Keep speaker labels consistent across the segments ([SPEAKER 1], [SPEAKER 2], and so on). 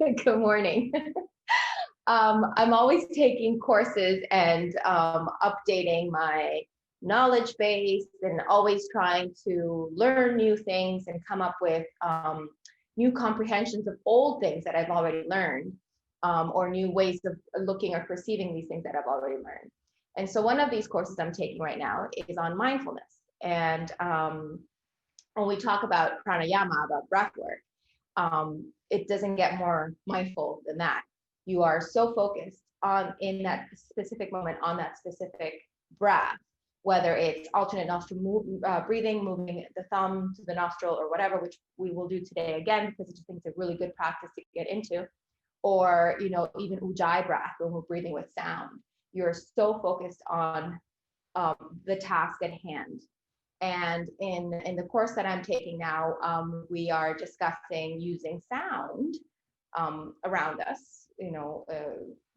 [SPEAKER 1] Good morning. I'm always taking courses and updating my knowledge base and always trying to learn new things and come up with new comprehensions of old things that I've already learned, or new ways of looking or perceiving these things that I've already learned. And so one of these courses I'm taking right now is on mindfulness. And when we talk about pranayama, about breath work, it doesn't get more mindful than that. You are so focused on in that specific moment on that specific breath, whether it's alternate nostril breathing, moving the thumb to the nostril or whatever, which we will do today again, because I just think it's a really good practice to get into, or, even ujjayi breath when we're breathing with sound. You're so focused on the task at hand. And in the course that I'm taking now, we are discussing using sound around us,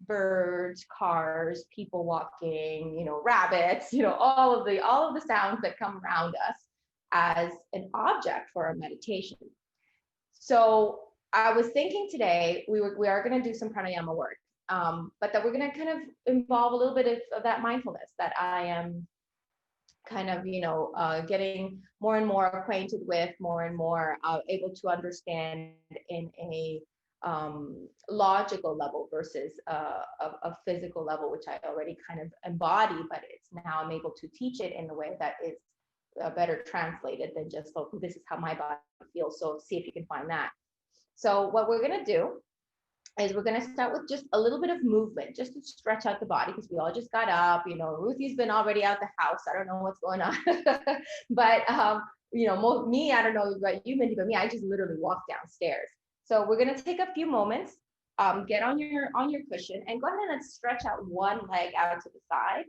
[SPEAKER 1] birds, cars, people walking, rabbits, all of the sounds that come around us as an object for our meditation. So I was thinking today we are going to do some pranayama work, but that we're going to kind of involve a little bit of that mindfulness that I am kind of, getting more and more acquainted with, more and more able to understand in a logical level versus a physical level, which I already kind of embody, but it's now I'm able to teach it in a way that is better translated than just, oh, this is how my body feels. So see if you can find that. So what we're going to do is we're going to start with just a little bit of movement, just to stretch out the body, because we all just got up. Ruthie's been already out the house. I don't know what's going on. But, me, I don't know about you, Mindy, but me, I just literally walked downstairs. So we're going to take a few moments, get on your cushion and go ahead and stretch out one leg out to the side.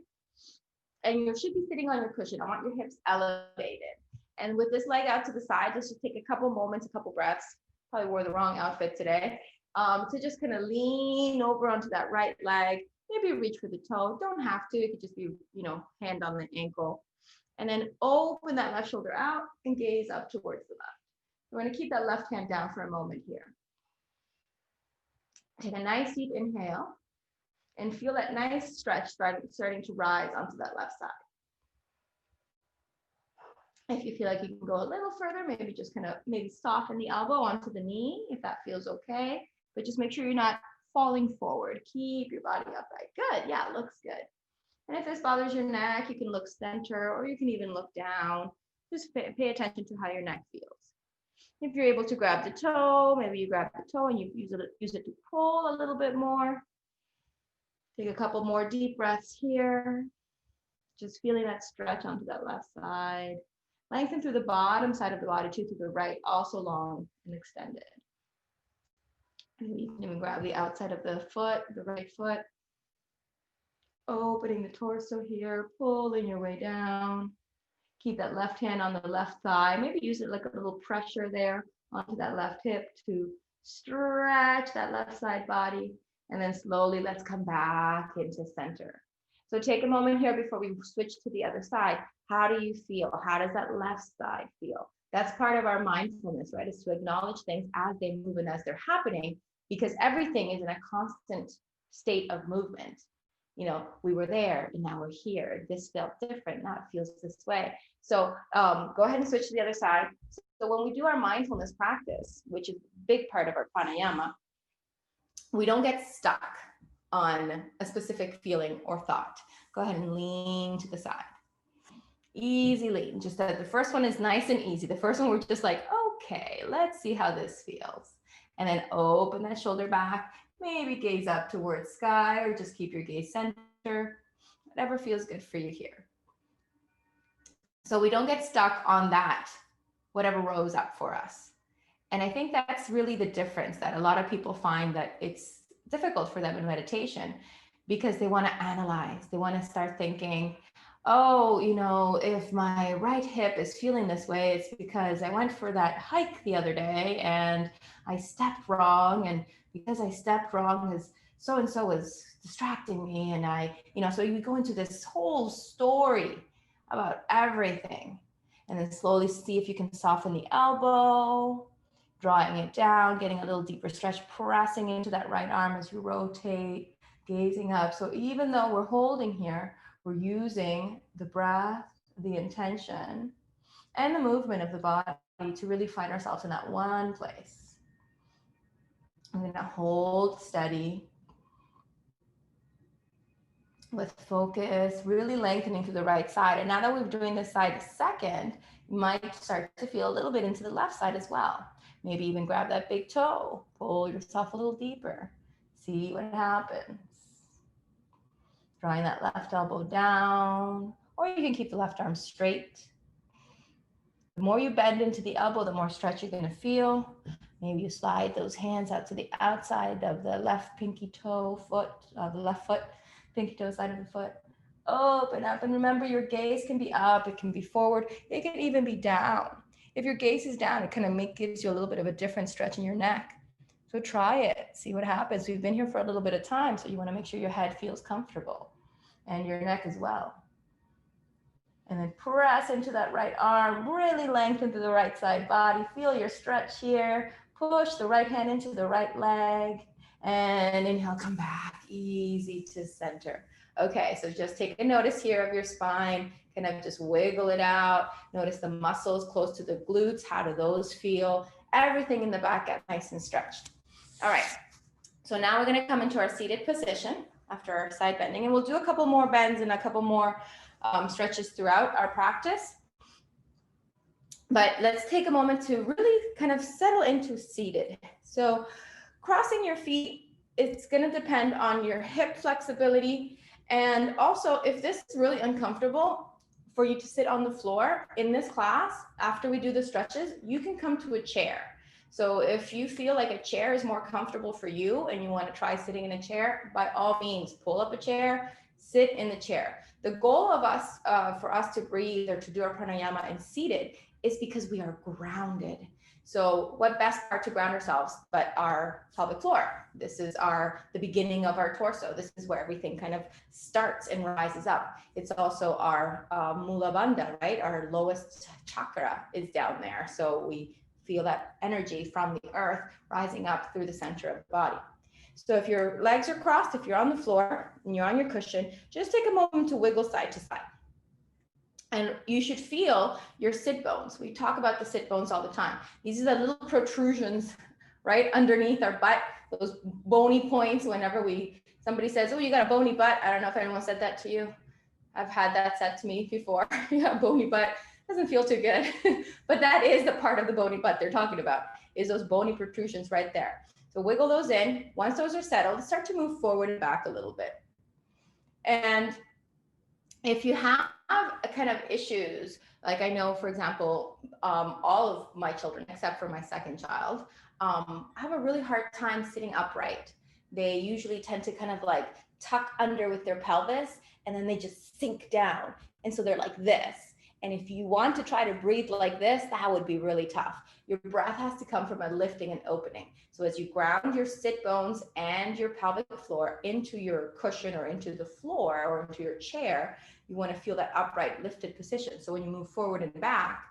[SPEAKER 1] And you should be sitting on your cushion. I want your hips elevated. And with this leg out to the side, let's just take a couple moments, a couple breaths. Probably wore the wrong outfit today. To just kind of lean over onto that right leg, maybe reach for the toe. Don't have to, it could just be, hand on the ankle. And then open that left shoulder out and gaze up towards the left. We're going to keep that left hand down for a moment here. Take a nice deep inhale and feel that nice stretch starting to rise onto that left side. If you feel like you can go a little further, maybe just kind of soften the elbow onto the knee if that feels okay. But just make sure you're not falling forward. Keep your body upright. Good. Yeah, looks good. And if this bothers your neck, you can look center or you can even look down. Just pay attention to how your neck feels. If you're able to grab the toe, maybe you grab the toe and you use it to pull a little bit more. Take a couple more deep breaths here. Just feeling that stretch onto that left side. Lengthen through the bottom side of the body too, through the right, also long and extended. And you can even grab the outside of the foot, the right foot. Opening the torso here, pulling your way down. Keep that left hand on the left thigh. Maybe use it like a little pressure there onto that left hip to stretch that left side body. And then slowly let's come back into center. So take a moment here before we switch to the other side. How do you feel? How does that left side feel? That's part of our mindfulness, right? Is to acknowledge things as they move and as they're happening, because everything is in a constant state of movement. We were there and now we're here. This felt different. Now it feels this way. So go ahead and switch to the other side. So when we do our mindfulness practice, which is a big part of our pranayama, we don't get stuck on a specific feeling or thought. Go ahead and lean to the side. Easy lean. Just that the first one is nice and easy. The first one we're just like, okay, let's see how this feels. And then open that shoulder back. Maybe gaze up towards sky or just keep your gaze center. Whatever feels good for you here. So we don't get stuck on that, whatever rose up for us. And I think that's really the difference, that a lot of people find that it's difficult for them in meditation because they want to analyze. They want to start thinking, oh, if my right hip is feeling this way, it's because I went for that hike the other day and I stepped wrong. And because I stepped wrong, is so-and-so was distracting me. And so you go into this whole story about everything. And then slowly see if you can soften the elbow. drawing it down, getting a little deeper stretch, pressing into that right arm as you rotate, gazing up. So even though we're holding here, we're using the breath, the intention, and the movement of the body to really find ourselves in that one place. I'm going to hold steady with focus, really lengthening through the right side. And now that we're doing this side a second, you might start to feel a little bit into the left side as well. Maybe even grab that big toe, pull yourself a little deeper, see what happens. Drawing that left elbow down, or you can keep the left arm straight. The more you bend into the elbow, the more stretch you're going to feel. Maybe you slide those hands out to the outside of the left pinky toe foot, the left foot, pinky toe side of the foot. Open up, and remember your gaze can be up, it can be forward, it can even be down. If your gaze is down, it kind of gives you a little bit of a different stretch in your neck. So try it, see what happens. We've been here for a little bit of time, so you want to make sure your head feels comfortable and your neck as well. And then press into that right arm, really lengthen through the right side body. Feel your stretch here. Push the right hand into the right leg. And inhale, come back, easy to center. Okay, so just take a notice here of your spine. Kind of just wiggle it out. Notice the muscles close to the glutes. How do those feel? Everything in the back get nice and stretched. All right, so now we're gonna come into our seated position after our side bending. And we'll do a couple more bends and a couple more stretches throughout our practice. But let's take a moment to really kind of settle into seated. So crossing your feet, it's going to depend on your hip flexibility. And also, if this is really uncomfortable for you to sit on the floor in this class, after we do the stretches, you can come to a chair. So if you feel like a chair is more comfortable for you and you want to try sitting in a chair, by all means, pull up a chair, sit in the chair. The goal of us, for us to breathe or to do our pranayama and seated is because we are grounded. So what best part to ground ourselves but our pelvic floor? This is the beginning of our torso. This is where everything kind of starts and rises up. It's also our mula bandha, right? Our lowest chakra is down there. So we feel that energy from the earth rising up through the center of the body. So if your legs are crossed, if you're on the floor and you're on your cushion, just take a moment to wiggle side to side. And you should feel your sit bones. We talk about the sit bones all the time. These are the little protrusions right underneath our butt, those bony points. Whenever somebody says, oh, you got a bony butt. I don't know if anyone said that to you. I've had that said to me before. You got a bony butt. Doesn't feel too good. But that is the part of the bony butt they're talking about, is those bony protrusions right there. So wiggle those in. Once those are settled, start to move forward and back a little bit. And if you have a kind of issues, like I know, for example, all of my children, except for my second child, have a really hard time sitting upright. They usually tend to kind of like tuck under with their pelvis, and then they just sink down. And so they're like this. And if you want to try to breathe like this, that would be really tough. Your breath has to come from a lifting and opening. So as you ground your sit bones and your pelvic floor into your cushion or into the floor or into your chair, you want to feel that upright lifted position. So when you move forward and back,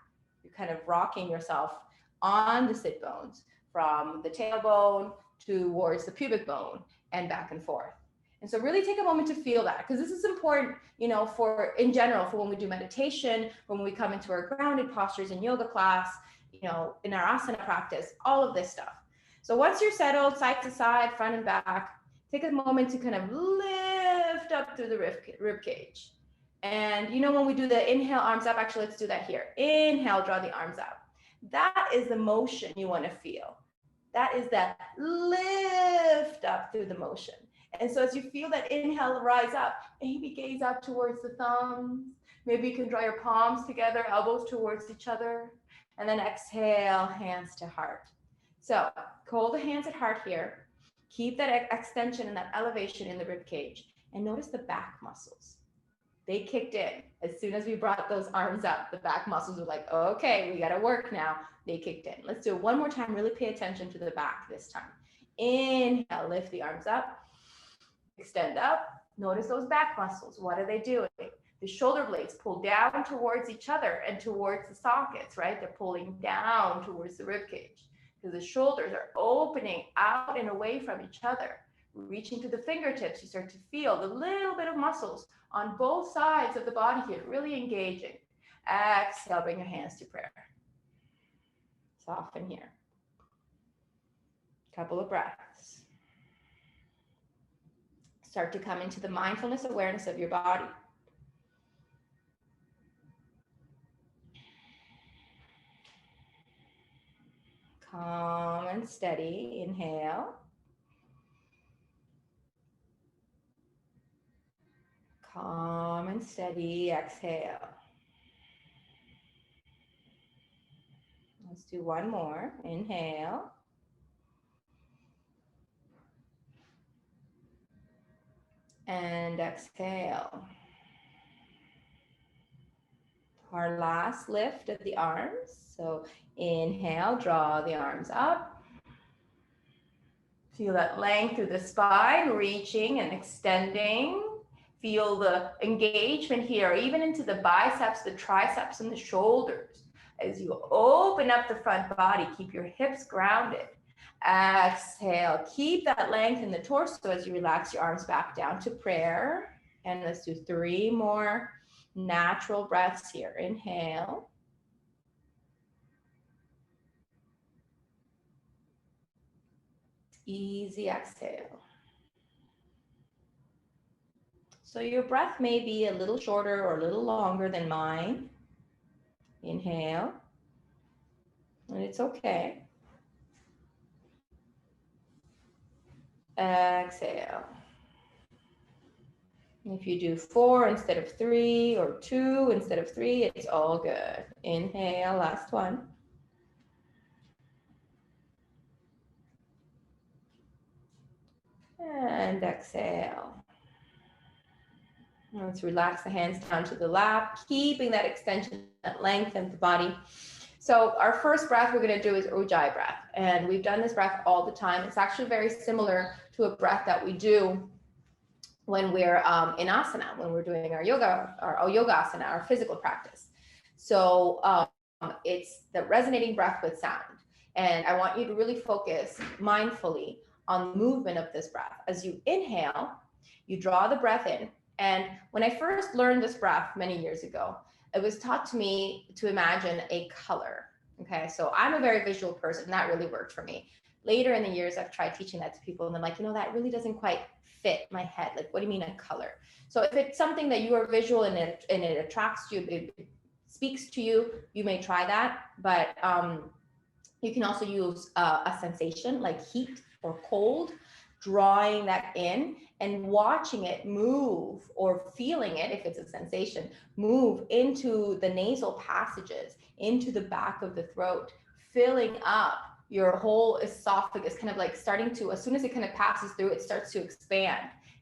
[SPEAKER 1] you're kind of rocking yourself on the sit bones from the tailbone towards the pubic bone and back and forth. And so really take a moment to feel that, because this is important, you know, for in general, for when we do meditation, when we come into our grounded postures in yoga class, you know, in our asana practice, all of this stuff. So once you're settled side to side, front and back, take a moment to kind of lift up through the rib cage. And you know, when we do the inhale, arms up, actually, let's do that here. Inhale, draw the arms up. That is the motion you want to feel. That is that lift up through the motion. And so as you feel that inhale rise up, maybe gaze up towards the thumbs. Maybe you can draw your palms together, elbows towards each other. And then exhale, hands to heart. So hold the hands at heart here. Keep that extension and that elevation in the rib cage. And notice the back muscles. They kicked in. As soon as we brought those arms up, the back muscles were like, okay, we got to work now. They kicked in. Let's do it one more time. Really pay attention to the back this time. Inhale, lift the arms up. Extend up. Notice those back muscles. What are they doing? The shoulder blades pull down towards each other and towards the sockets, right? They're pulling down towards the rib cage. because the shoulders are opening out and away from each other. Reaching to the fingertips, you start to feel the little bit of muscles on both sides of the body here, really engaging. Exhale, bring your hands to prayer. Soften here. Couple of breaths. Start to come into the mindfulness awareness of your body. Calm and steady. Inhale. Calm and steady. Exhale. Let's do one more. Inhale. And exhale. Our last lift of the arms. So inhale, draw the arms up. Feel that length through the spine, reaching and extending. Feel the engagement here, even into the biceps, the triceps, and the shoulders. As you open up the front body, keep your hips grounded. Exhale, keep that length in the torso as you relax your arms back down to prayer. And let's do 3 more natural breaths here. Inhale. Easy exhale. So your breath may be a little shorter or a little longer than mine. Inhale. And it's okay. Exhale. If you do 4 instead of 3 or 2 instead of 3, it's all good. Inhale, last one. And exhale. Let's relax the hands down to the lap, keeping that extension, that length of the body. So our first breath we're going to do is Ujjayi breath. And we've done this breath all the time. It's actually very similar to a breath that we do when we're in asana, when we're doing our yoga, our yoga asana, our physical practice. So it's the resonating breath with sound. And I want you to really focus mindfully on the movement of this breath. As you inhale, you draw the breath in. And when I first learned this breath many years ago, it was taught to me to imagine a color. Okay, so I'm a very visual person, and that really worked for me. Later in the years, I've tried teaching that to people, and they're like, that really doesn't quite fit my head. Like, what do you mean a color? So if it's something that you are visual and it attracts you, it speaks to you, you may try that. But you can also use a sensation like heat or cold, drawing that in and watching it move, or feeling it, if it's a sensation, move into the nasal passages, into the back of the throat, filling up your whole esophagus, kind of like starting to, as soon as it kind of passes through, it starts to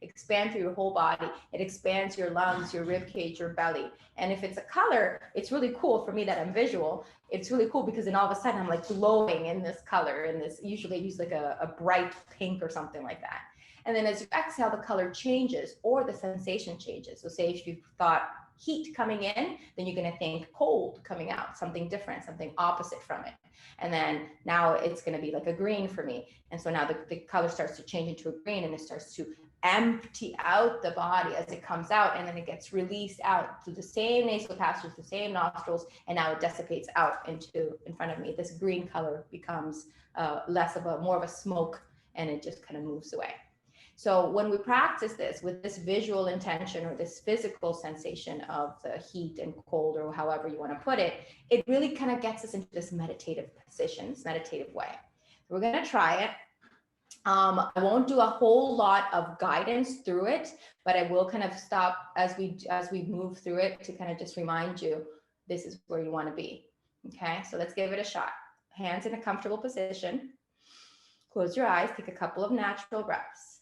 [SPEAKER 1] expand through your whole body. It expands your lungs, your rib cage, your belly. And if it's a color, it's really cool for me that I'm visual. It's really cool because then all of a sudden I'm like glowing in this color, and this, usually I use like a bright pink or something like that. And then as you exhale, the color changes or the sensation changes. So say if you thought heat coming in, then you're going to think cold coming out, something different, something opposite from it. And then now it's going to be like a green for me. And so now the color starts to change into a green, and it starts to empty out the body as it comes out, and then it gets released out through the same nasal passages, the same nostrils, and now it dissipates out into in front of me. This green color becomes more of a smoke, and it just kind of moves away. So when we practice this with this visual intention or this physical sensation of the heat and cold, or however you want to put it, it really kind of gets us into this meditative position, this meditative way. So we're going to try it. I won't do a whole lot of guidance through it, but I will kind of stop as we move through it to kind of just remind you this is where you want to be. Okay, so let's give it a shot. Hands in a comfortable position. Close your eyes, take a couple of natural breaths.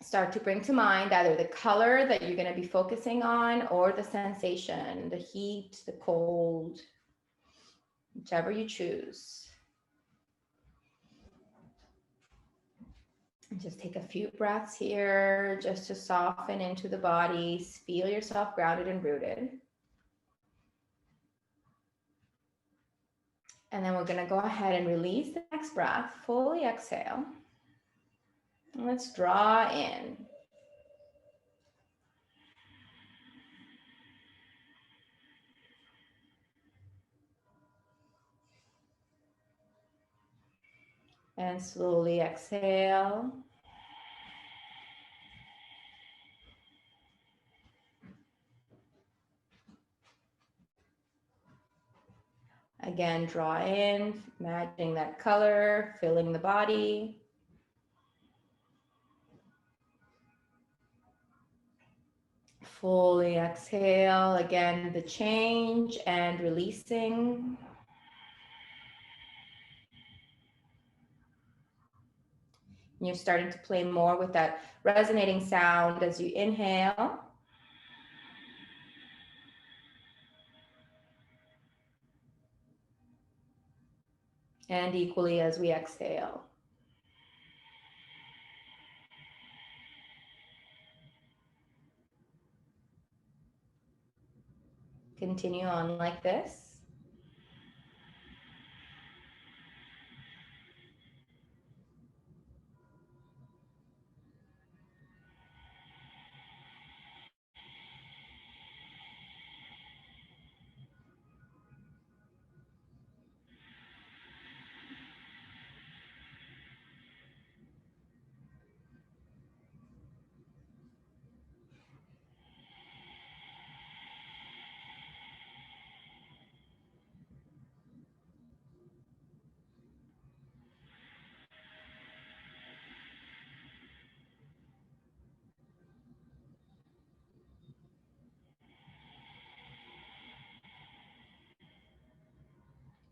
[SPEAKER 1] Start to bring to mind either the color that you're going to be focusing on, or the sensation, the heat, the cold, whichever you choose. And just take a few breaths here just to soften into the body. Feel yourself grounded and rooted. And then we're going to go ahead and release the next breath. Fully exhale. And let's draw in. And slowly exhale. Again, draw in, imagining that color, filling the body. Fully exhale, again, the change and releasing. And you're starting to play more with that resonating sound as you inhale. And equally as we exhale. Continue on like this.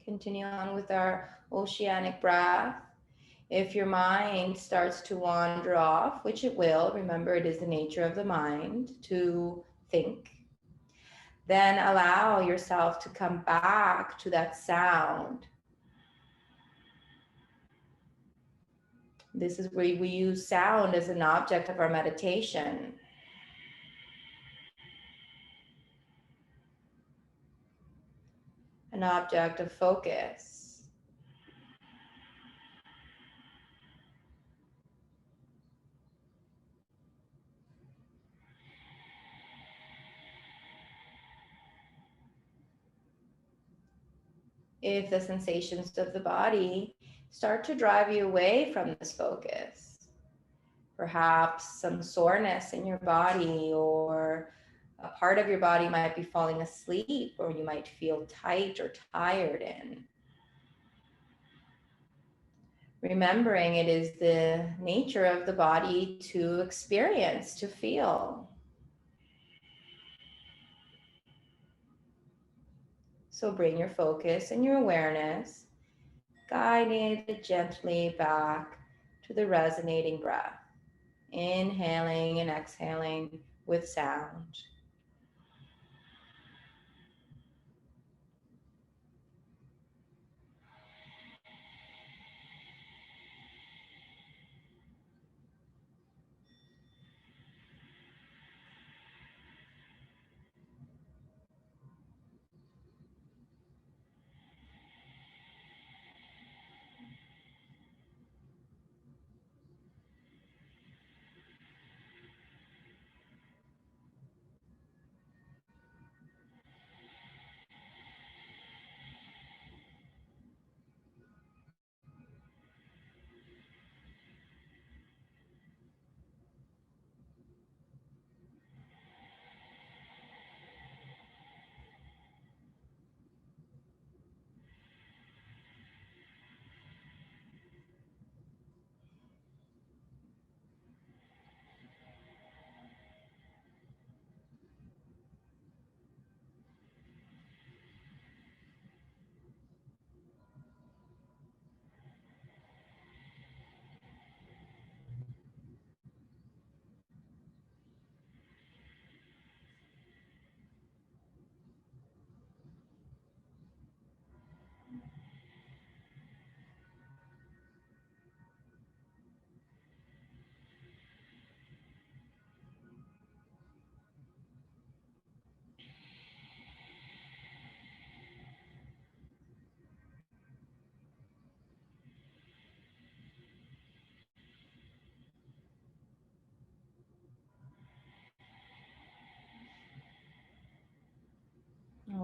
[SPEAKER 1] Continue on with our oceanic breath. If your mind starts to wander off, which it will, remember it is the nature of the mind to think, then allow yourself to come back to that sound. This is where we use sound as an object of our meditation. An object of focus. If the sensations of the body start to drive you away from this focus, perhaps some soreness in your body, or a part of your body might be falling asleep, or you might feel tight or tired in. Remembering it is the nature of the body to experience, to feel. So bring your focus and your awareness, guided gently back to the resonating breath. Inhaling and exhaling with sound.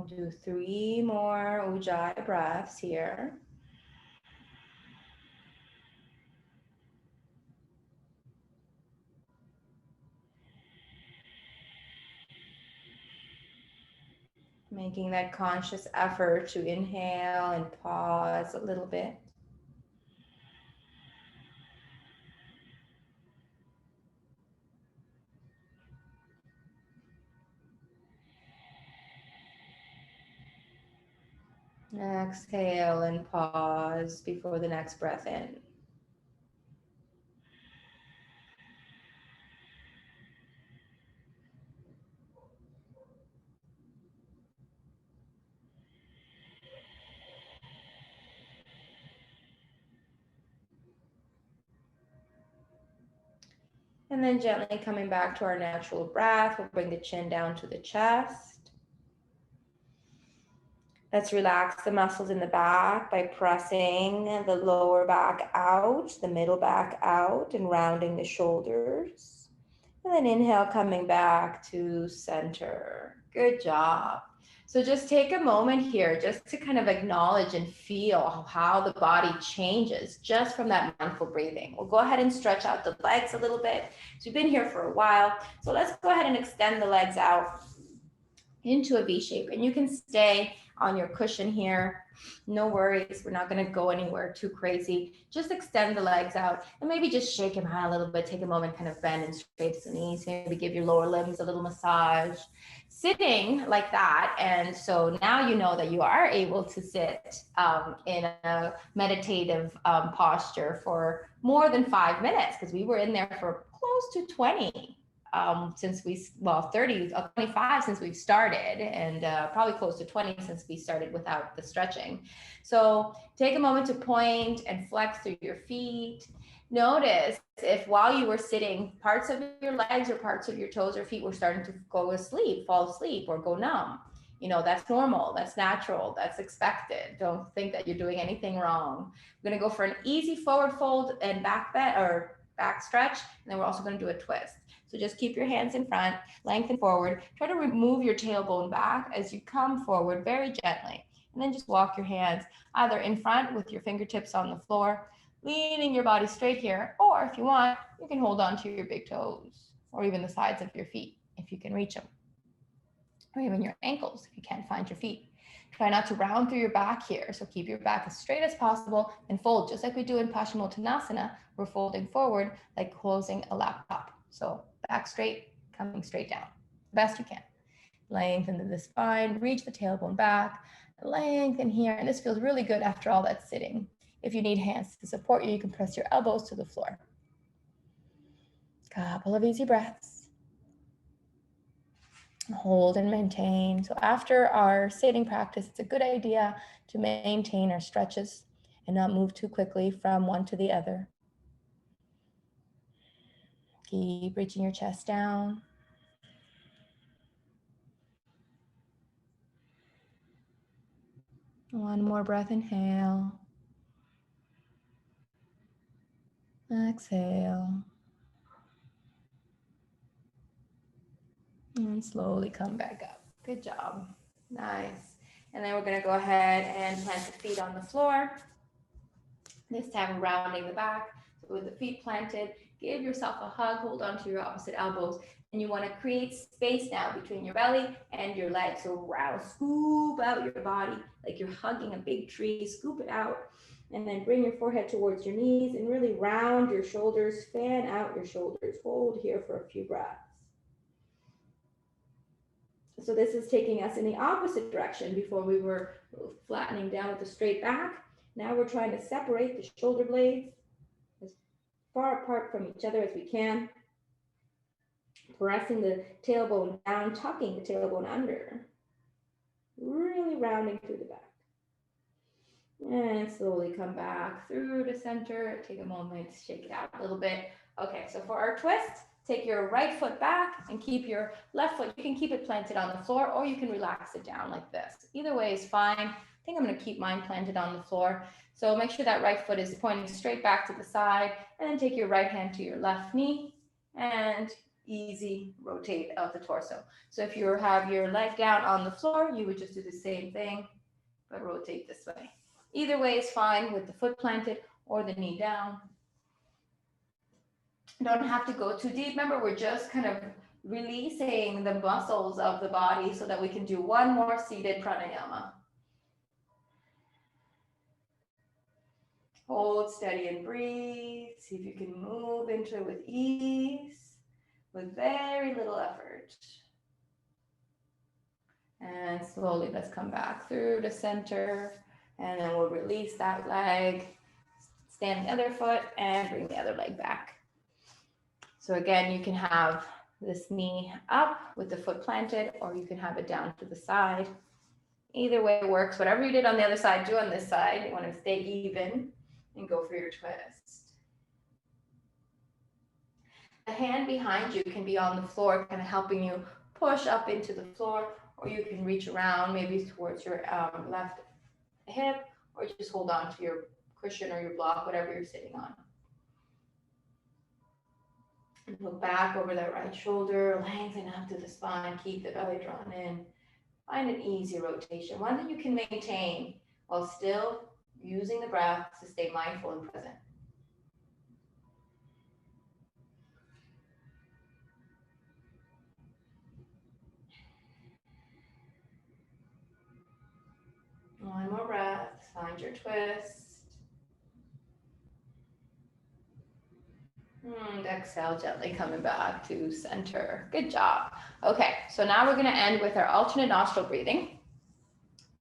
[SPEAKER 1] do 3 more Ujjayi breaths here. Making that conscious effort to inhale and pause a little bit. Exhale and pause before the next breath in. And then gently coming back to our natural breath, we'll bring the chin down to the chest. Let's relax the muscles in the back by pressing the lower back out, the middle back out, and rounding the shoulders. And then inhale, coming back to center. Good job. So just take a moment here just to kind of acknowledge and feel how the body changes just from that mindful breathing. We'll go ahead and stretch out the legs a little bit. So we've been here for a while. So let's go ahead and extend the legs out into a V shape, and you can stay on your cushion here. No worries, we're not going to go anywhere too crazy. Just extend the legs out and maybe just shake them out a little bit. Take a moment, kind of bend and straighten the knees. Maybe give your lower limbs a little massage. Sitting like that, and so now you know that you are able to sit in a meditative posture for more than 5 minutes, because we were in there for close to 20. Since 30, 25 since we've started, and probably close to 20 since we started without the stretching. So take a moment to point and flex through your feet. Notice if while you were sitting, parts of your legs or parts of your toes or feet were starting to go asleep, fall asleep, or go numb. You know, that's normal, that's natural, that's expected. Don't think that you're doing anything wrong. We're gonna go for an easy forward fold and back bend or back stretch, and then we're also gonna do a twist. So just keep your hands in front, lengthen forward. Try to remove your tailbone back as you come forward very gently. And then just walk your hands either in front with your fingertips on the floor, leaning your body straight here, or if you want, you can hold on to your big toes or even the sides of your feet if you can reach them, or even your ankles if you can't find your feet. Try not to round through your back here. So keep your back as straight as possible and fold just like we do in Paschimottanasana. We're folding forward like closing a laptop. So back straight, coming straight down, best you can. Lengthen the spine, reach the tailbone back, lengthen here. And this feels really good after all that sitting. If you need hands to support you, you can press your elbows to the floor. Couple of easy breaths. Hold and maintain. So after our sitting practice, it's a good idea to maintain our stretches and not move too quickly from one to the other. Keep reaching your chest down. One more breath, inhale. Exhale. And slowly come back up. Good job. Nice. And then we're going to go ahead and plant the feet on the floor. This time rounding the back. So with the feet planted, give yourself a hug, hold on to your opposite elbows. And you want to create space now between your belly and your legs. So round, scoop out your body like you're hugging a big tree, scoop it out. And then bring your forehead towards your knees and really round your shoulders, fan out your shoulders. Hold here for a few breaths. So this is taking us in the opposite direction. Before we were flattening down with a straight back. Now we're trying to separate the shoulder blades as far apart from each other as we can. Pressing the tailbone down, tucking the tailbone under. Really rounding through the back. And slowly come back through the center. Take a moment to shake it out a little bit. Okay, so for our twist, take your right foot back and keep your left foot. You can keep it planted on the floor, or you can relax it down like this. Either way is fine. I think I'm going to keep mine planted on the floor. So make sure that right foot is pointing straight back to the side, and then take your right hand to your left knee and easy rotate of the torso. So if you have your leg down on the floor, you would just do the same thing, but rotate this way. Either way is fine with the foot planted or the knee down. Don't have to go too deep. Remember, we're just kind of releasing the muscles of the body so that we can do one more seated pranayama. Hold steady and breathe. See if you can move into it with ease, with very little effort. And slowly let's come back through the center, and then we'll release that leg, stand the other foot, and bring the other leg back. So again, you can have this knee up with the foot planted, or you can have it down to the side. Either way works. Whatever you did on the other side, do on this side. You want to stay even and go for your twist. The hand behind you can be on the floor, kind of helping you push up into the floor, or you can reach around maybe towards your left hip, or just hold on to your cushion or your block, whatever you're sitting on. And look back over that right shoulder, lengthen up to the spine, keep the belly drawn in. Find an easy rotation, one that you can maintain while still using the breath to stay mindful and present. One more breath, find your twist. And exhale, gently coming back to center. Good job. Okay, so now we're gonna end with our alternate nostril breathing.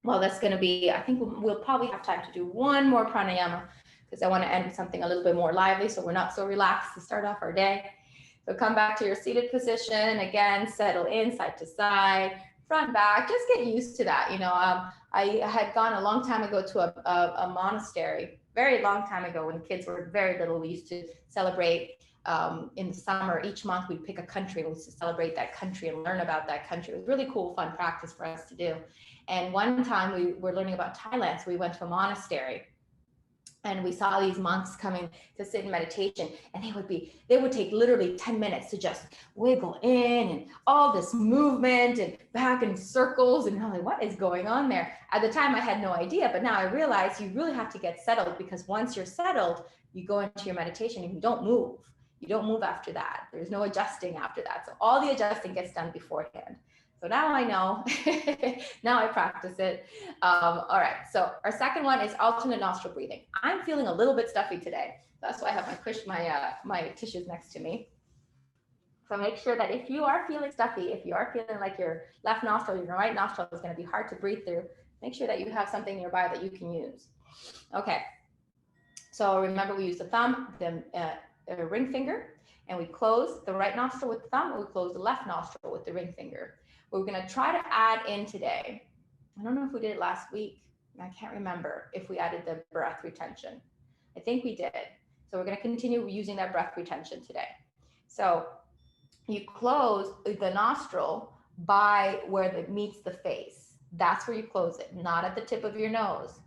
[SPEAKER 1] Well, that's gonna be, I think we'll probably have time to do one more pranayama because I wanna end with something a little bit more lively so we're not so relaxed to start off our day. So come back to your seated position. Again, settle in side to side, front, back, just get used to that. You know, I had gone a long time ago to a monastery, very long time ago when kids were very little. We used to celebrate in the summer. Each month we'd pick a country and we used to celebrate that country and learn about that country. It was really cool, fun practice for us to do. And one time we were learning about Thailand, so we went to a monastery. And we saw these monks coming to sit in meditation, and they would take literally 10 minutes to just wiggle in and all this movement and back in circles. And I'm like, what is going on there? At the time I had no idea, but now I realize you really have to get settled, because once you're settled, you go into your meditation and you don't move. You don't move after that. There's no adjusting after that. So all the adjusting gets done beforehand. So now I know, now I practice it. All right, so our second one is alternate nostril breathing. I'm feeling a little bit stuffy today. That's why I have my tissues next to me. So make sure that if you are feeling stuffy, if you are feeling like your left nostril, your right nostril is gonna be hard to breathe through, make sure that you have something nearby that you can use. Okay, so remember we use the thumb, the ring finger, and we close the right nostril with the thumb, and we close the left nostril with the ring finger. We're gonna try to add in today, I don't know if we did it last week, I can't remember if we added the breath retention. I think we did. So we're gonna continue using that breath retention today. So you close the nostril by where it meets the face. That's where you close it, not at the tip of your nose,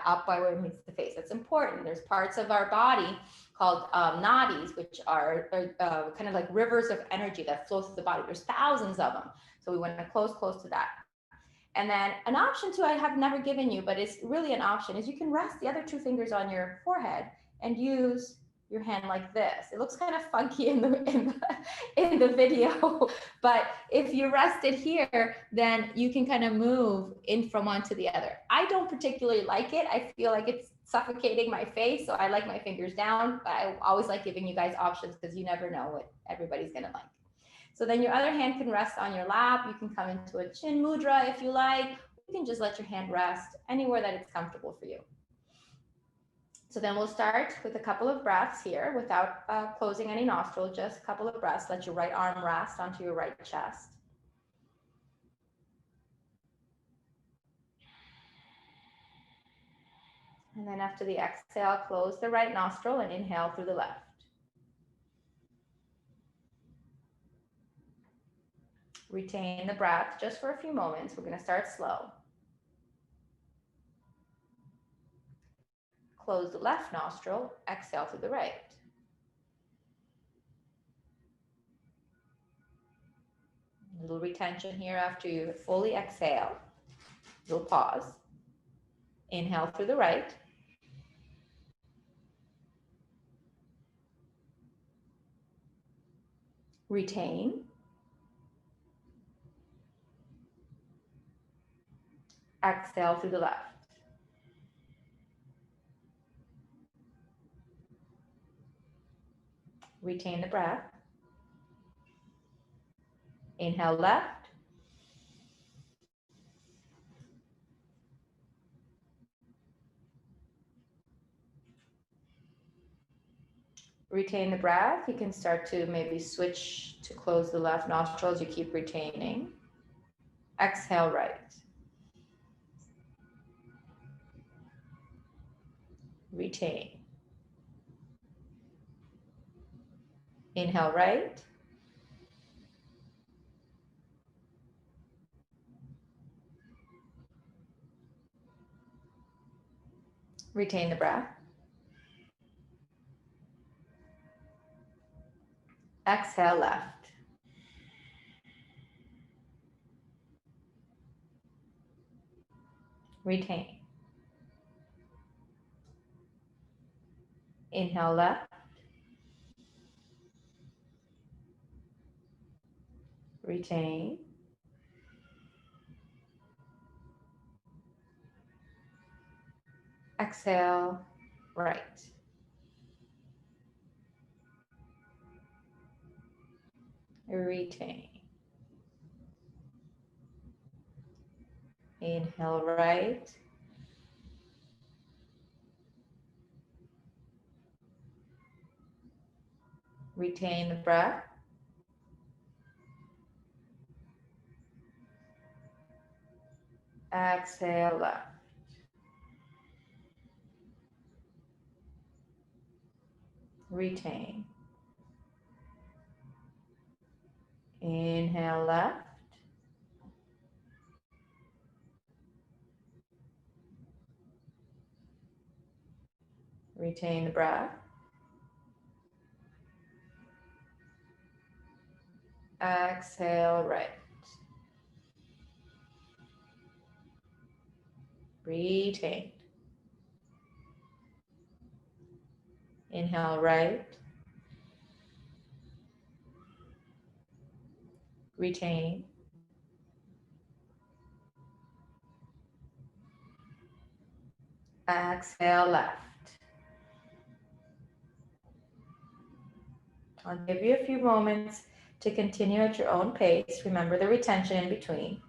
[SPEAKER 1] up by where it meets the face. That's important. There's parts of our body called nadis, which are kind of like rivers of energy that flow through the body. There's thousands of them. So we want to close to that. And then an option too, I have never given you, but it's really an option, is you can rest the other two fingers on your forehead and use your hand like this. It looks kind of funky in the video, but if you rest it here, then you can kind of move in from one to the other. I don't particularly like it. I feel like it's suffocating my face, so I like my fingers down, but I always like giving you guys options because you never know what everybody's gonna like. So then your other hand can rest on your lap. You can come into a chin mudra if you like. You can just let your hand rest anywhere that it's comfortable for you. So then we'll start with a couple of breaths here without closing any nostril, just a couple of breaths. Let your right arm rest onto your right chest. And then after the exhale, close the right nostril and inhale through the left. Retain the breath just for a few moments. We're going to start slow. Close the left nostril, exhale through the right.
[SPEAKER 2] A little retention here after you fully exhale. Little pause. Inhale through the right. Retain. Exhale through the left. Retain the breath. Inhale left. Retain the breath. You can start to maybe switch to close the left nostril as you keep retaining. Exhale right. Retain. Inhale right. Retain the breath. Exhale left. Retain. Inhale left. Retain. Exhale right. Retain. Inhale right. Retain the breath. Exhale left. Retain. Inhale left. Retain the breath. Exhale right. Retain. Inhale right. Retain. Exhale left. I'll give you a few moments to continue at your own pace. Remember the retention in between.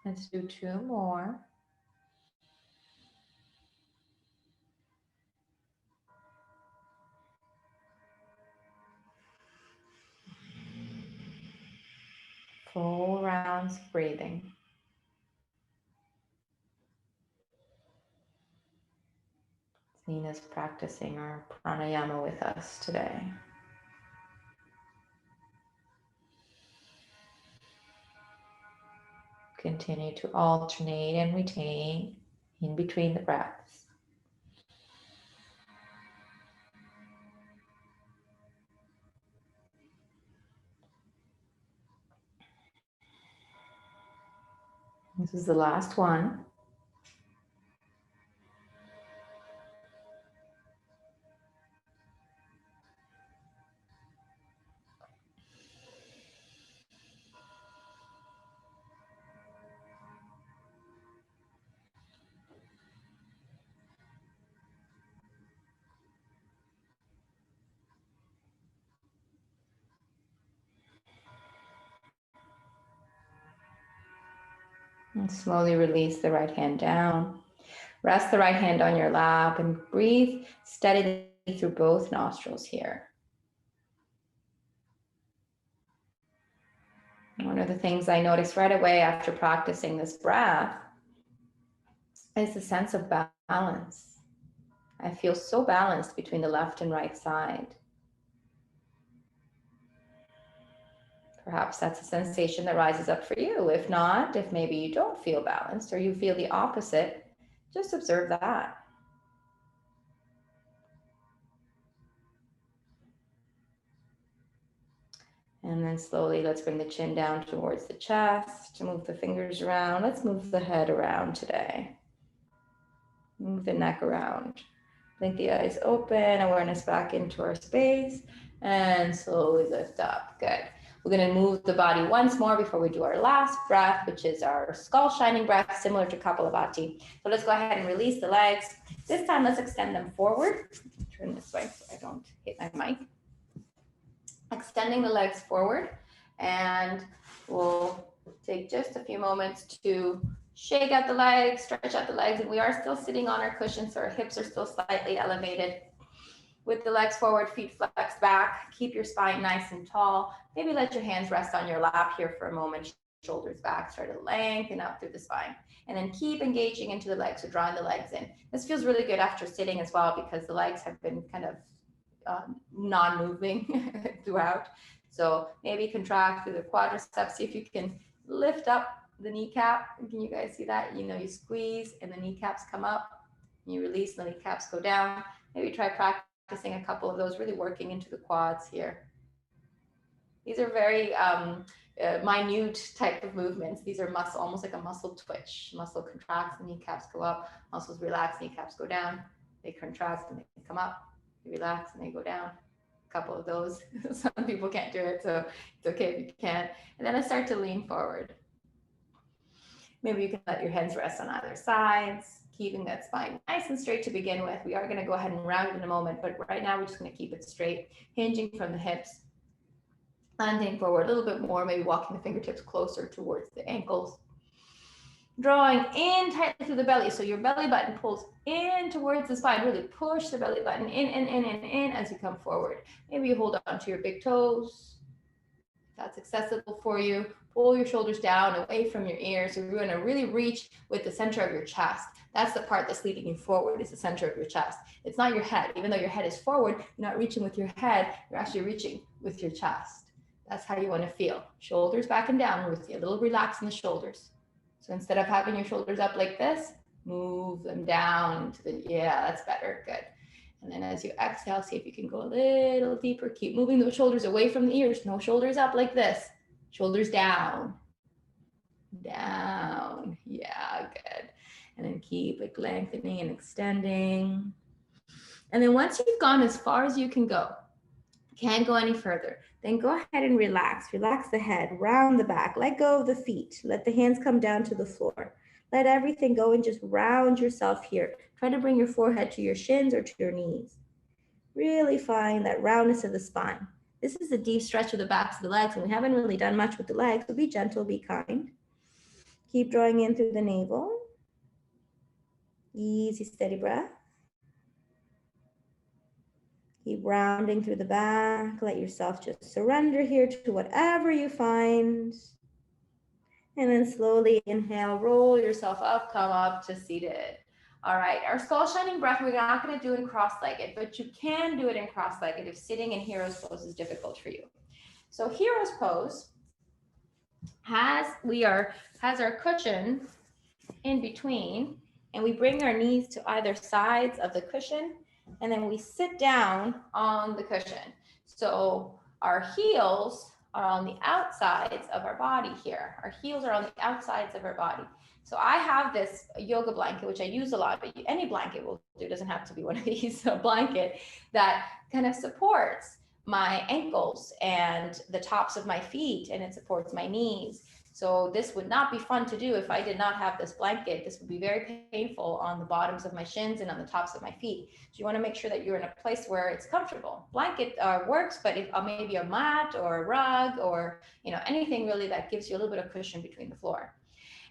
[SPEAKER 2] Let's do two more. Full rounds of breathing. Nina's practicing our pranayama with us today. Continue to alternate and retain in between the breaths. This is the last one. And slowly release the right hand down. Rest the right hand on your lap and breathe steadily through both nostrils here. One of the things I noticed right away after practicing this breath is the sense of balance. I feel so balanced between the left and right side. Perhaps that's a sensation that rises up for you. If not, if maybe you don't feel balanced or you feel the opposite, just observe that. And then slowly, let's bring the chin down towards the chest, move the fingers around. Let's move the head around today. Move the neck around. Blink the eyes open, awareness back into our space, and slowly lift up. Good. We're going to move the body once more before we do our last breath, which is our skull shining breath, similar to Kapalabhati. So let's go ahead and release the legs. This time, let's extend them forward. Turn this way so I don't hit my mic. Extending the legs forward, and we'll take just a few moments to shake out the legs, stretch out the legs, and we are still sitting on our cushions, so our hips are still slightly elevated. With the legs forward, feet flexed back, keep your spine nice and tall. Maybe let your hands rest on your lap here for a moment, shoulders back, start to lengthen out through the spine. And then keep engaging into the legs, so drawing the legs in. This feels really good after sitting as well, because the legs have been kind of non-moving throughout. So maybe contract through the quadriceps. See if you can lift up the kneecap. Can you guys see that? You know, you squeeze and the kneecaps come up. You release, and the kneecaps go down. Maybe try practicing a couple of those, really working into the quads here. These are very minute type of movements. These are muscle, almost like a muscle twitch. Muscle contracts, the kneecaps go up. Muscles relax, kneecaps go down. They contract and they come up. They relax and they go down. A couple of those. Some people can't do it, so it's okay if you can't. And then I start to lean forward. Maybe you can let your hands rest on either sides, keeping that spine nice and straight to begin with. We are going to go ahead and round it in a moment, but right now we're just going to keep it straight, hinging from the hips, landing forward a little bit more, maybe walking the fingertips closer towards the ankles. Drawing in tightly through the belly, so your belly button pulls in towards the spine. Really push the belly button in as you come forward. Maybe you hold on to your big toes. That's accessible for you. Pull your shoulders down away from your ears. So you're going to really reach with the center of your chest. That's the part that's leading you forward, is the center of your chest. It's not your head. Even though your head is forward, you're not reaching with your head. You're actually reaching with your chest. That's how you want to feel. Shoulders back and down with you. A little relax in the shoulders. So instead of having your shoulders up like this, move them down to the, yeah, that's better, good. And then as you exhale, see if you can go a little deeper. Keep moving those shoulders away from the ears. No shoulders up like this. Shoulders down, down, yeah, good. And then keep like lengthening and extending. And then once you've gone as far as you can go, can't go any further, then go ahead and relax. Relax the head, round the back, let go of the feet. Let the hands come down to the floor. Let everything go and just round yourself here. Try to bring your forehead to your shins or to your knees. Really find that roundness of the spine. This is a deep stretch of the backs of the legs, and we haven't really done much with the legs, so be gentle, be kind. Keep drawing in through the navel. Easy, steady breath. Keep rounding through the back. Let yourself just surrender here to whatever you find. And then slowly inhale, roll yourself up, come up to seated. All right, our skull shining breath, we're not going to do in cross-legged, but you can do it in cross-legged if sitting in hero's pose is difficult for you. So hero's pose has our cushion in between, and we bring our knees to either sides of the cushion, and then we sit down on the cushion. So our heels are on the outsides of our body here. Our heels are on the outsides of our body. So I have this yoga blanket, which I use a lot, but any blanket will do. It doesn't have to be one of these, a blanket that kind of supports my ankles and the tops of my feet, and it supports my knees. So this would not be fun to do if I did not have this blanket. This would be very painful on the bottoms of my shins and on the tops of my feet. So you want to make sure that you're in a place where it's comfortable. Blanket works, but if maybe a mat or a rug or anything really that gives you a little bit of cushion between the floor.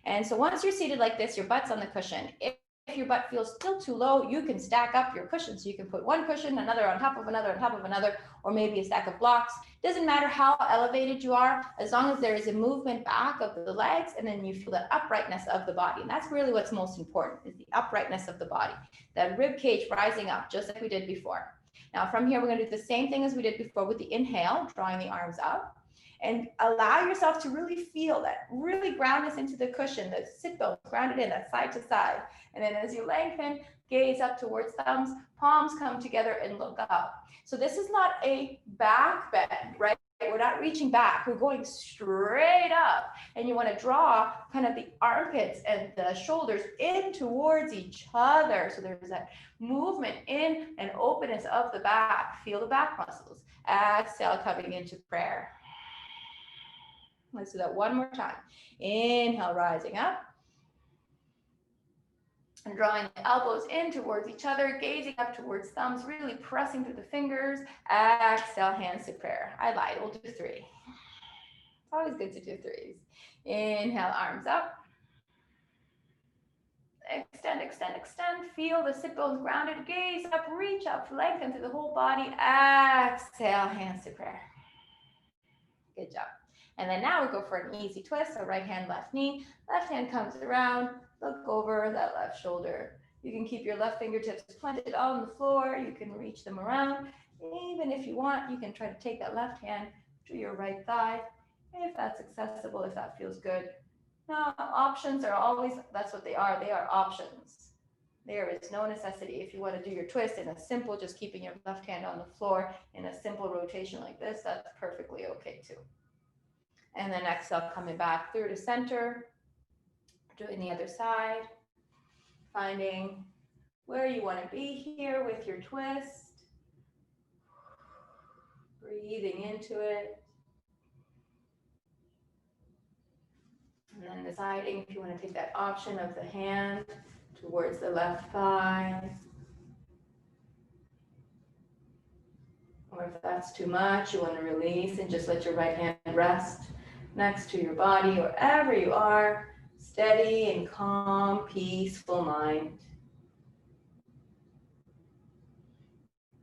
[SPEAKER 2] And so once you're seated like this, your butt's on the cushion. If your butt feels still too low, you can stack up your cushions. So you can put one cushion, another on top of another, on top of another, or maybe a stack of blocks. Doesn't matter how elevated you are, as long as there is a movement back of the legs, and then you feel the uprightness of the body. And that's really what's most important, is the uprightness of the body. That rib cage rising up, just like we did before. Now from here, we're going to do the same thing as we did before with the inhale, drawing the arms up. And allow yourself to really feel that, really ground us into the cushion, the sit bones grounded in, that side to side. And then as you lengthen, gaze up towards thumbs, palms come together and look up. So this is not a back bend, right? We're not reaching back, we're going straight up. And you want to draw kind of the armpits and the shoulders in towards each other. So there's that movement in and openness of the back. Feel the back muscles. Exhale, coming into prayer. Let's do that one more time. Inhale, rising up. And drawing the elbows in towards each other, gazing up towards thumbs, really pressing through the fingers. Exhale, hands to prayer. I lied, we'll do 3. It's always good to do 3s. Inhale, arms up. Extend, extend, extend. Feel the sit bones grounded. Gaze up, reach up, lengthen through the whole body. Exhale, hands to prayer. Good job. And then now we go for an easy twist. So right hand, left knee, left hand comes around, look over that left shoulder. You can keep your left fingertips planted on the floor. You can reach them around. Even if you want, you can try to take that left hand to your right thigh, if that's accessible, if that feels good. Now, options are always, that's what they are options. There is no necessity. If you want to do your twist in a simple, just keeping your left hand on the floor in a simple rotation like this, that's perfectly okay too. And then exhale, coming back through to center, doing the other side, finding where you want to be here with your twist, breathing into it, and then deciding if you want to take that option of the hand towards the left thigh, or if that's too much, you want to release and just let your right hand rest next to your body, wherever you are, steady and calm, peaceful mind.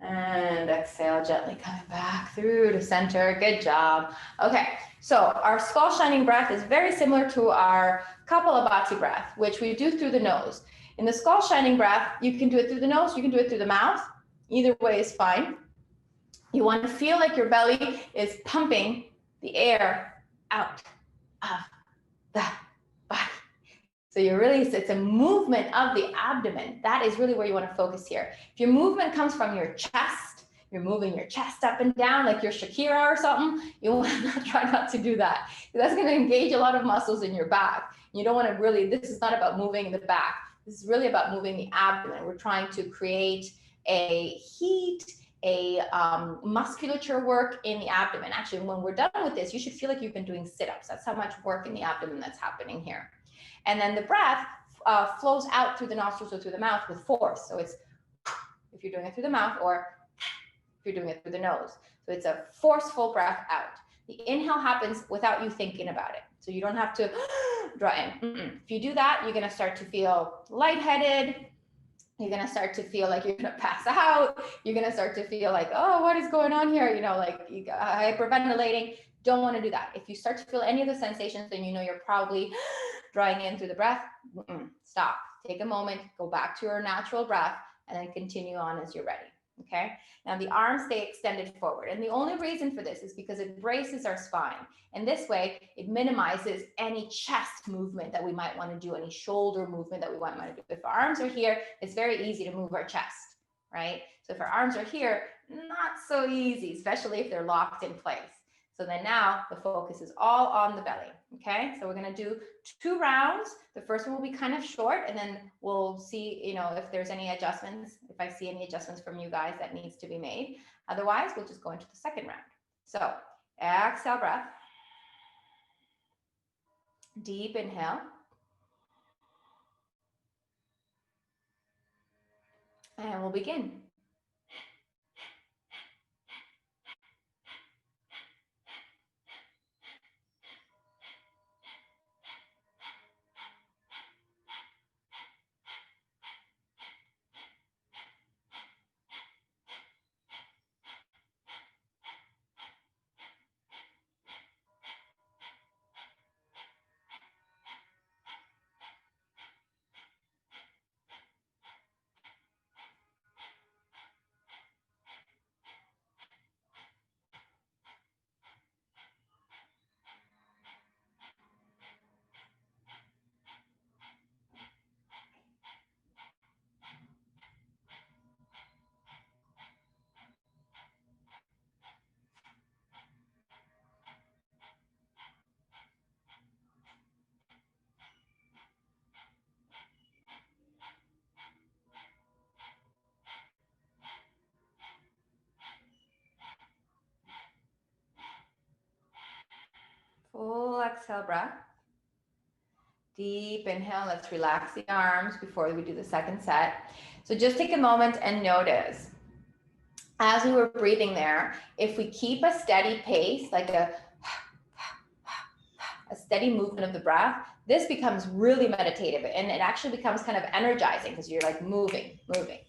[SPEAKER 2] And exhale, gently coming back through to center. Good job. Okay, so our skull shining breath is very similar to our Kapalabhati breath, which we do through the nose. In the skull shining breath, you can do it through the nose, you can do it through the mouth. Either way is fine. You want to feel like your belly is pumping the air out of the body. So it's a movement of the abdomen. That is really where you want to focus here. If your movement comes from your chest, you're moving your chest up and down like you're Shakira or something, you want to try not to do that. That's going to engage a lot of muscles in your back. You don't want to really, this is not about moving the back. This is really about moving the abdomen. We're trying to create a heat, a musculature work in the abdomen. Actually, when we're done with this, you should feel like you've been doing sit-ups. That's how much work in the abdomen that's happening here. And then the breath flows out through the nostrils or through the mouth with force. So it's if you're doing it through the mouth, or if you're doing it through the nose. So it's a forceful breath out. The inhale happens without you thinking about it. So you don't have to draw in. If you do that, you're going to start to feel lightheaded. You're going to start to feel like you're going to pass out. You're going to start to feel like, oh, what is going on here? Like hyperventilating. Don't want to do that. If you start to feel any of the sensations, then you know you're probably drawing in through the breath. Stop. take a moment, go back to your natural breath, and then continue on as you're ready. Okay. Now the arms stay extended forward. And the only reason for this is because it braces our spine. And this way it minimizes any chest movement that we might want to do, any shoulder movement that we might want to do. If our arms are here, it's very easy to move our chest, right? So if our arms are here, not so easy, especially if they're locked in place. So then now the focus is all on the belly. Okay, so we're going to do 2 rounds. The first one will be kind of short, and then we'll see, if there's any adjustments, if I see any adjustments from you guys that needs to be made. Otherwise, we'll just go into the second round. So exhale breath. Deep inhale. And we'll begin. Full exhale breath. Deep inhale. Let's relax the arms before we do the second set. So just take a moment and notice, as we were breathing there, if we keep a steady pace, like a steady movement of the breath, this becomes really meditative, and it actually becomes kind of energizing because you're like moving,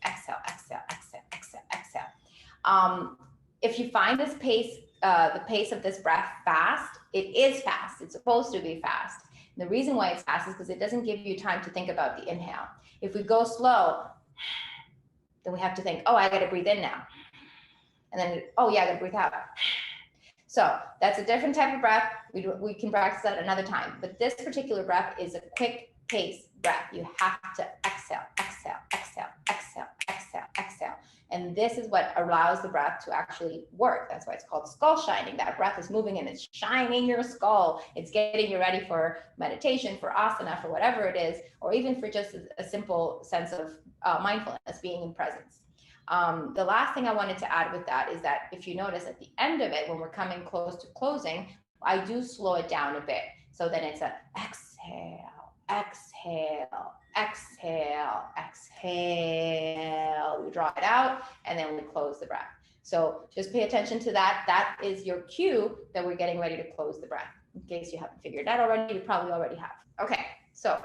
[SPEAKER 2] exhale, exhale, exhale, exhale, exhale. If you find this pace, the pace of this breath fast, it is fast. It's supposed to be fast. And the reason why it's fast is because it doesn't give you time to think about the inhale. If we go slow, then we have to think, oh, I got to breathe in now. And then, oh yeah, I got to breathe out. So that's a different type of breath. We can practice that another time. But this particular breath is a quick pace breath. You have to exhale, exhale, exhale, exhale, exhale, exhale. And this is what allows the breath to actually work. That's why it's called skull shining. That breath is moving and it's shining your skull. It's getting you ready for meditation, for asana, for whatever it is, or even for just a simple sense of mindfulness, being in presence. The last thing I wanted to add with that is that if you notice at the end of it, when we're coming close to closing, I do slow it down a bit. So then it's a exhale, exhale, exhale, exhale. We draw it out and then we close the breath. So just pay attention to that. That is your cue that we're getting ready to close the breath. In case you haven't figured that already, you probably already have. Okay, so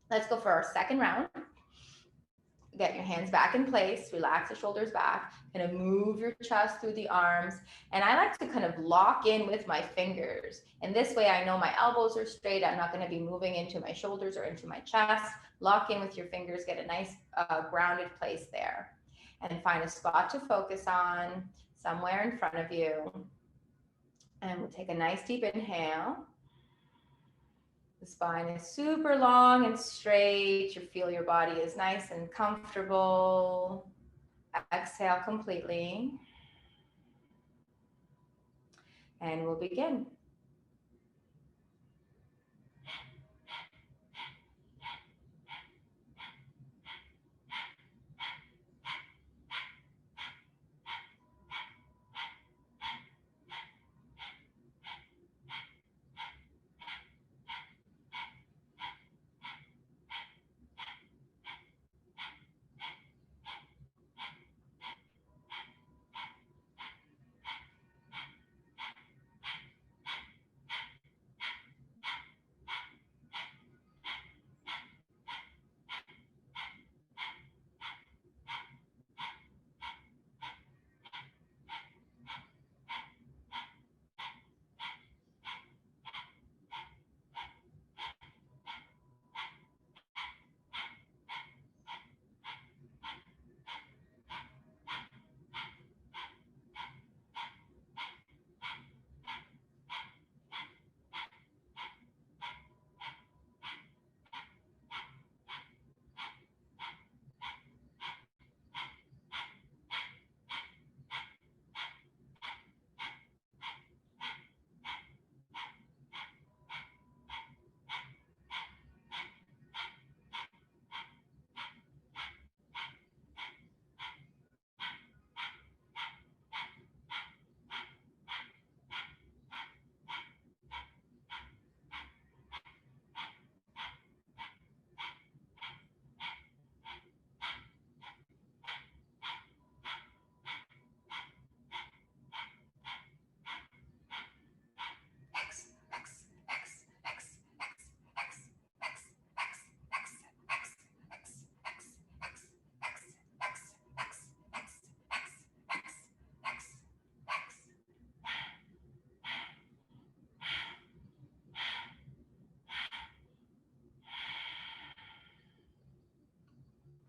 [SPEAKER 2] let's go for our second round. Get your hands back in place, relax the shoulders back, kind of move your chest through the arms. And I like to kind of lock in with my fingers. And this way I know my elbows are straight. I'm not going to be moving into my shoulders or into my chest. Lock in with your fingers, get a nice grounded place there. And find a spot to focus on somewhere in front of you. And we'll take a nice deep inhale. The spine is super long and straight. You feel your body is nice and comfortable. Exhale completely. And we'll begin.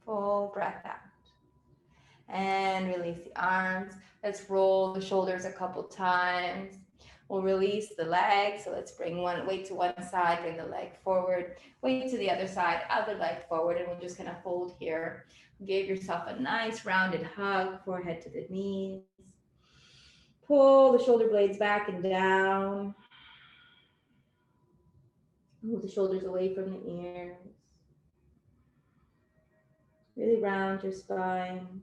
[SPEAKER 2] Full breath out. And release the arms. Let's roll the shoulders a couple times. We'll release the legs. So let's bring one weight to one side, bring the leg forward, weight to the other side, other leg forward, and we'll just kind of hold here. Give yourself a nice rounded hug, forehead to the knees. Pull the shoulder blades back and down. Move the shoulders away from the ears. Really round your spine.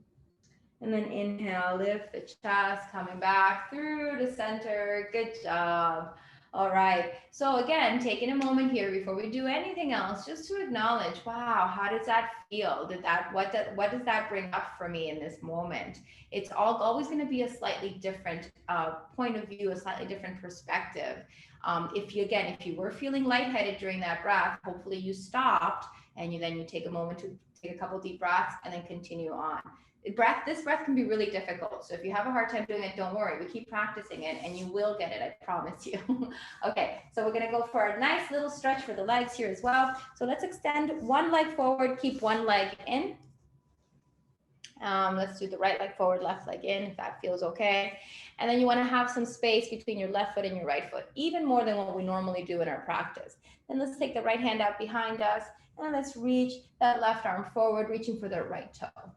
[SPEAKER 2] And then inhale, lift the chest, coming back through the center. Good job. All right. So again, taking a moment here before we do anything else, just to acknowledge, wow, how does that feel? What does that bring up for me in this moment? It's always going to be a slightly different point of view, a slightly different perspective. If you were feeling lightheaded during that breath, hopefully you stopped and you take a moment to take a couple deep breaths and then continue on. This breath can be really difficult. So if you have a hard time doing it, don't worry. We keep practicing it and you will get it, I promise you. Okay, so we're gonna go for a nice little stretch for the legs here as well. So let's extend one leg forward, keep one leg in. Let's do the right leg forward, left leg in, if that feels okay. And then you wanna have some space between your left foot and your right foot, even more than what we normally do in our practice. Then let's take the right hand out behind us and let's reach that left arm forward, reaching for the right toe.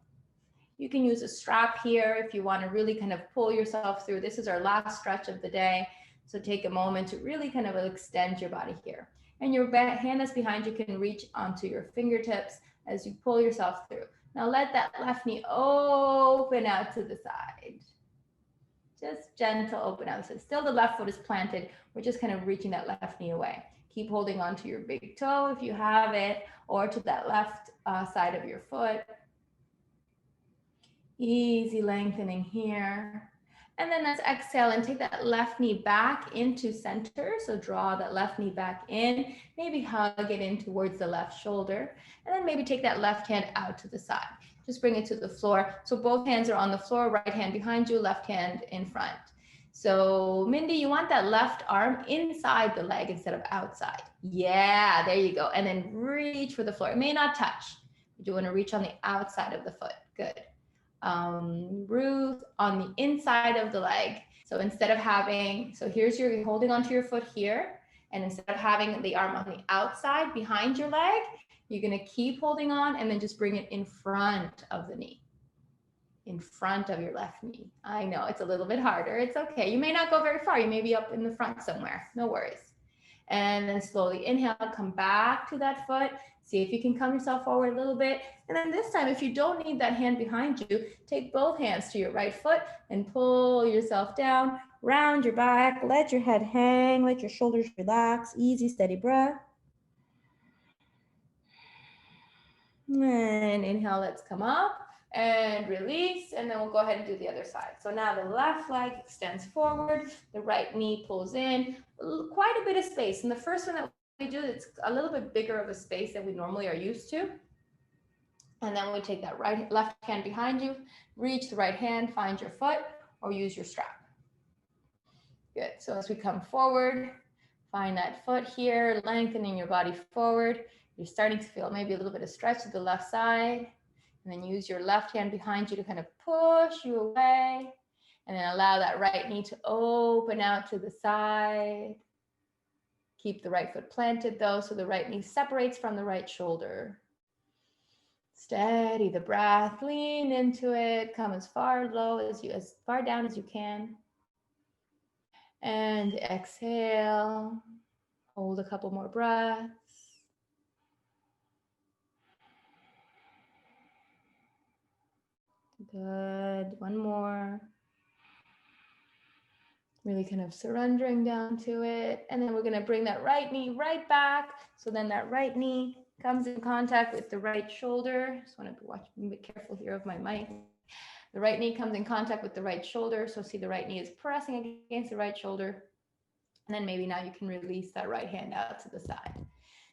[SPEAKER 2] You can use a strap here if you want to really kind of pull yourself through. This is our last stretch of the day. So take a moment to really kind of extend your body here. And your hand that's behind you can reach onto your fingertips as you pull yourself through. Now let that left knee open out to the side. Just gentle open out. So still the left foot is planted. We're just kind of reaching that left knee away. Keep holding on to your big toe if you have it, or to that left side of your foot. Easy lengthening here. And then let's exhale and take that left knee back into center. So draw that left knee back in, maybe hug it in towards the left shoulder. And then maybe take that left hand out to the side. Just bring it to the floor. So both hands are on the floor, right hand behind you, left hand in front. So Mindy, you want that left arm inside the leg instead of outside. Yeah, there you go. And then reach for the floor. It may not touch. You want to reach on the outside of the foot. Good. Ruth, on the inside of the leg. So instead of having, so here's you're holding onto your foot here, and instead of having the arm on the outside behind your leg, you're going to keep holding on and then just bring it in front of the knee, in front of your left knee. I know it's a little bit harder. It's okay. You may not go very far. You may be up in the front somewhere. No worries. And then slowly inhale, come back to that foot. See if you can come yourself forward a little bit. And then this time, if you don't need that hand behind you, take both hands to your right foot and pull yourself down, round your back, let your head hang, let your shoulders relax, easy, steady breath. And inhale, let's come up and release, and then we'll go ahead and do the other side. So now the left leg extends forward, the right knee pulls in, quite a bit of space. And the first one that we do, it's a little bit bigger of a space than we normally are used to. And then we take that left hand behind you, reach the right hand, find your foot, or use your strap. Good. So as we come forward, find that foot here, lengthening your body forward. You're starting to feel maybe a little bit of stretch to the left side. And then use your left hand behind you to kind of push you away. And then allow that right knee to open out to the side. Keep the right foot planted though, so the right knee separates from the right shoulder. Steady the breath, lean into it, come as far down as you can. And exhale, hold a couple more breaths. Good, one more. Really kind of surrendering down to it. And then we're gonna bring that right knee right back. So then that right knee comes in contact with the right shoulder. Just wanna be careful here of my mic. The right knee comes in contact with the right shoulder. So see the right knee is pressing against the right shoulder. And then maybe now you can release that right hand out to the side.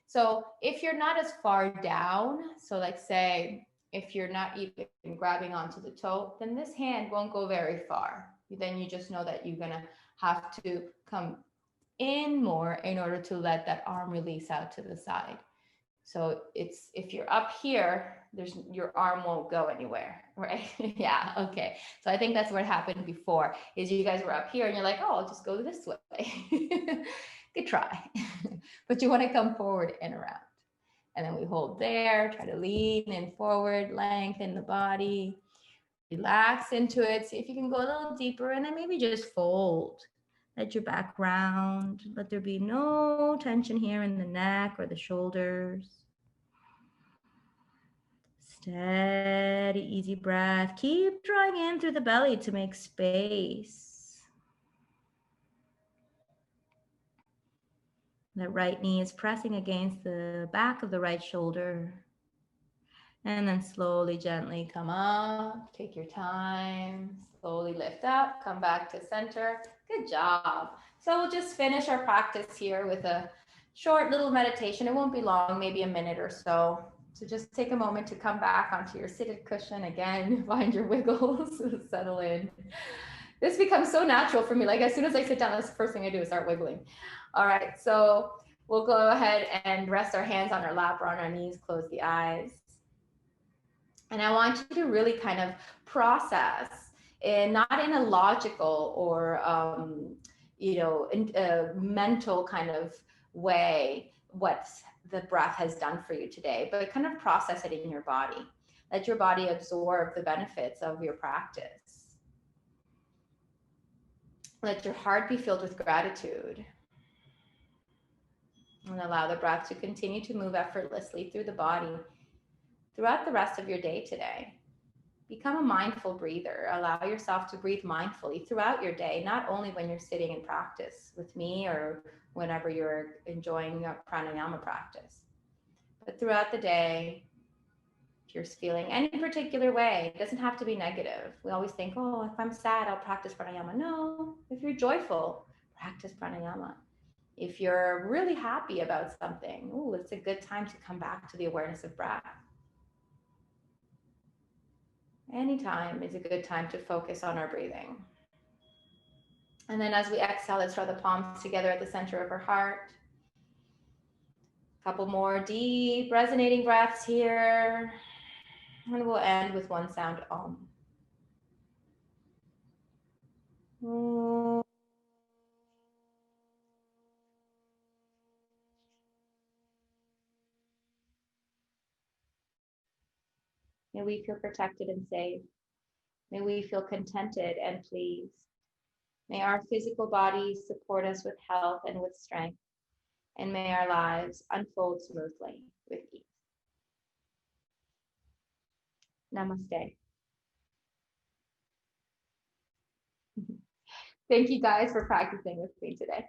[SPEAKER 2] So if you're not as far down, so like say, if you're not even grabbing onto the toe, then this hand won't go very far. Then you just know that you're gonna have to come in more in order to let that arm release out to the side. So if you're up here, your arm won't go anywhere, right? Yeah, okay. So I think that's what happened before, is you guys were up here and you're like, oh, I'll just go this way. Good try. But you want to come forward and around. And then we hold there, try to lean in forward, lengthen the body, relax into it. See if you can go a little deeper, and then maybe just fold. Let your back round. Let there be no tension here in the neck or the shoulders. Steady, easy breath. Keep drawing in through the belly to make space. The right knee is pressing against the back of the right shoulder. And then slowly, gently come up. Take your time. Slowly lift up. Come back to center. Good job. So we'll just finish our practice here with a short little meditation. It won't be long, maybe a minute or so. So just take a moment to come back onto your seated cushion again. Find your wiggles. Settle in. This becomes so natural for me. Like as soon as I sit down, that's the first thing I do is start wiggling. All right. So we'll go ahead and rest our hands on our lap or on our knees. Close the eyes. And I want you to really kind of process, and not in a logical or in a mental kind of way what the breath has done for you today, but kind of process it in your body. Let your body absorb the benefits of your practice. Let your heart be filled with gratitude. And allow the breath to continue to move effortlessly through the body throughout the rest of your day today. Become a mindful breather. Allow yourself to breathe mindfully throughout your day, not only when you're sitting in practice with me or whenever you're enjoying a pranayama practice, but throughout the day. If you're feeling any particular way, it doesn't have to be negative. We always think, oh, if I'm sad, I'll practice pranayama. No, if you're joyful, practice pranayama. If you're really happy about something, oh, it's a good time to come back to the awareness of breath. Anytime is a good time to focus on our breathing. And then as we exhale, let's draw the palms together at the center of our heart. A couple more deep resonating breaths here. And we'll end with one sound, Om. May we feel protected and safe. May we feel contented and pleased. May our physical bodies support us with health and with strength. And may our lives unfold smoothly with ease. Namaste. Thank you guys for practicing with me today.